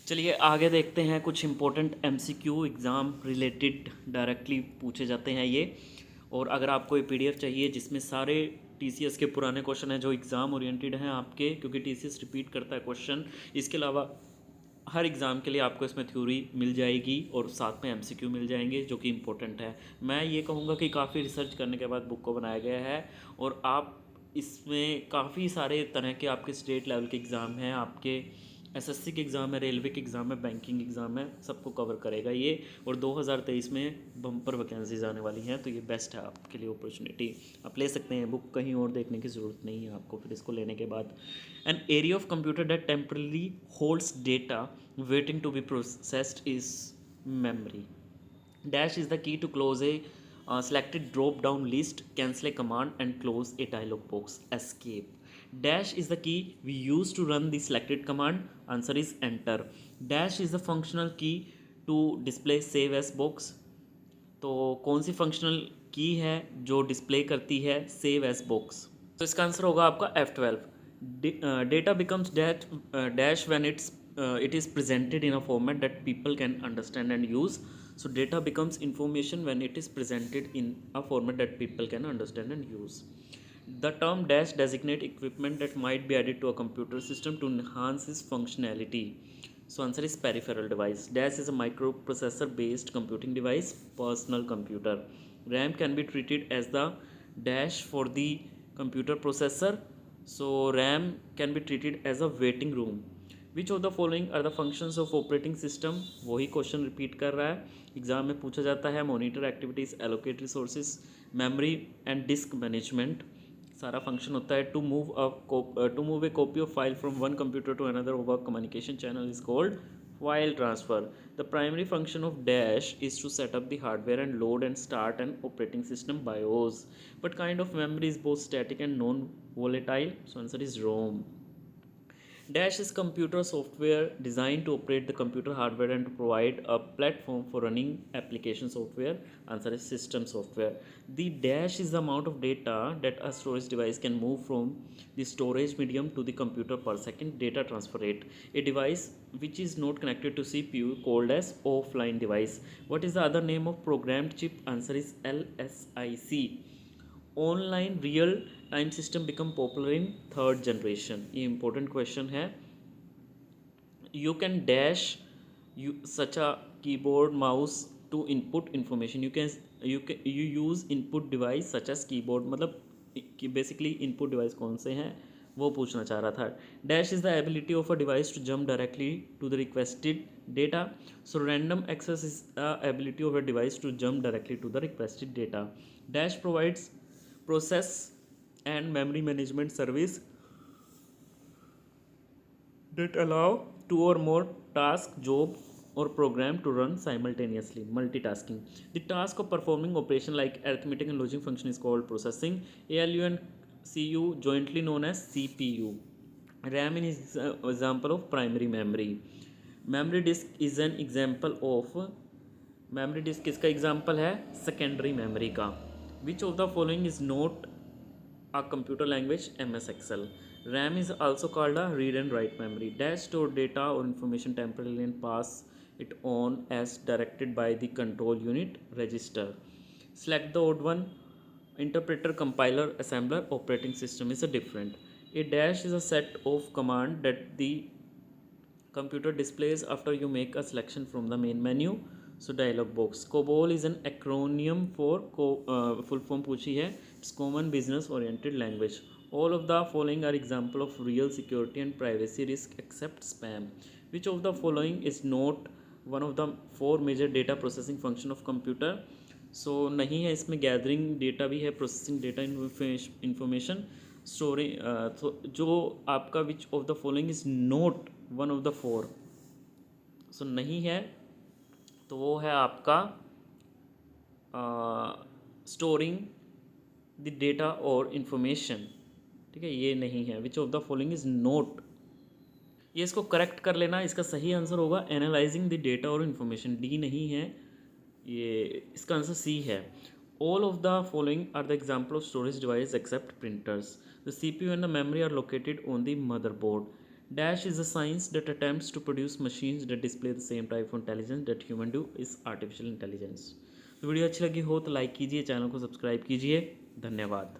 चलिए आगे देखते हैं। कुछ important MCQ exam related directly पूछे जाते हैं ये। और अगर आपको ये पीडीएफ चाहिए जिसमें सारे टीसीएस के पुराने क्वेश्चन हैं जो एग्ज़ाम ओरिएंटेड हैं आपके, क्योंकि टीसीएस रिपीट करता है क्वेश्चन। इसके अलावा हर एग्ज़ाम के लिए आपको इसमें थ्योरी मिल जाएगी और साथ में एमसीक्यू मिल जाएंगे जो कि इम्पोर्टेंट है। मैं ये कहूँगा कि काफ़ी रिसर्च करने के बाद बुक को बनाया गया है और आप इसमें काफ़ी सारे तरह के आपके स्टेट लेवल के एग्ज़ाम हैं, आपके एसएससी के एग्ज़ाम है, रेलवे के एग्ज़ाम है, बैंकिंग एग्ज़ाम है, सबको कवर करेगा ये। और 2023 में बम्पर वैकेंसीज आने वाली हैं, तो ये बेस्ट है आपके लिए अपॉर्चुनिटी। आप ले सकते हैं बुक, कहीं और देखने की ज़रूरत नहीं है आपको फिर इसको लेने के बाद। An area of computer that temporarily holds data waiting to be processed is memory. Dash is the key to close a selected drop down list, cancel a command and close a dialog box. Escape. Dash is the key we use to run the selected command. Answer is enter. Dash is the functional key to display save as box. तो कौन सी functional की है जो display करती है save as box? तो इसका answer होगा आपका F12. Data becomes dash when it is presented in a format that people can understand and use. So data becomes information when it is presented in a format that people can understand and use. The term dash designate equipment that might be added to a computer system to enhance its functionality. So answer is peripheral device. Dash is a microprocessor based computing device, personal computer. RAM can be treated as the dash for the computer processor. So RAM can be treated as a waiting room. Which of the following are the functions of operating system? वही question repeat कर रहा है, exam में पूछा जाता है। Monitor activities, allocate resources, memory and disk management, सारा function होता है। To move a copy of file from one computer to another over communication channel is called file transfer. The primary function of dash is to set up the hardware and load and start an operating system BIOS. What kind of memory is both static and non-volatile? So answer is ROM. Dash is computer software designed to operate the computer hardware and to provide a platform for running application software. Answer is system software. The dash is the amount of data that a storage device can move from the storage medium to the computer per second. Data transfer rate. A device which is not connected to CPU called as offline device. What is the other name of programmed chip? Answer is LSIC. Online real time system become popular in third generation? ये important question है। You can dash you such a keyboard mouse to input information. You use input device such as keyboard, मतलब कि basically input device कौन से हैं वो पूछना चाह रहा था। Dash is the ability of a device to jump directly to the requested data. So random access is the ability of a device to jump directly to the requested data. Dash provides process and memory management service that allow two or more task, job or program to run simultaneously. Multitasking. The task of performing operation like arithmetic and logic function is called processing. ALU and CU jointly known as CPU. RAM is example of primary memory. Memory disk is an example of memory disk किसका example है? Secondary memory का. Which of the following is not a computer language? MS Excel. RAM is also called a read and write memory. Dash store data or information temporarily and pass it on as directed by the control unit register. Select the odd one. Interpreter, compiler, assembler, operating system is a different. A dash is a set of command that the computer displays after you make a selection from the main menu. So dialog box. COBOL is an acronym for full form पूछी है. It's common business oriented language. All of the following are example of real security and privacy risk except spam. Which of the following is not one of the four major data processing function of computer? So नहीं है इसमें. Gathering data भी है, processing data information, storing. जो आपका which of the following is not one of the four, so नहीं है, तो वो है आपका स्टोरिंग द डेटा और इंफॉर्मेशन. ठीक है, ये नहीं है. Which of the following is not, ये इसको करेक्ट कर लेना. इसका सही आंसर होगा एनालाइजिंग द डेटा और इन्फॉर्मेशन. डी नहीं है, ये इसका आंसर सी है. All of the following are the example of storage device accept printers. The CPU and the memory are located on the motherboard. Dash is a science that attempts to produce machines that display the same type of intelligence that human do is artificial intelligence. तो video अच्छी लगी हो तो like कीजिए, channel को subscribe कीजिए। धन्यवाद।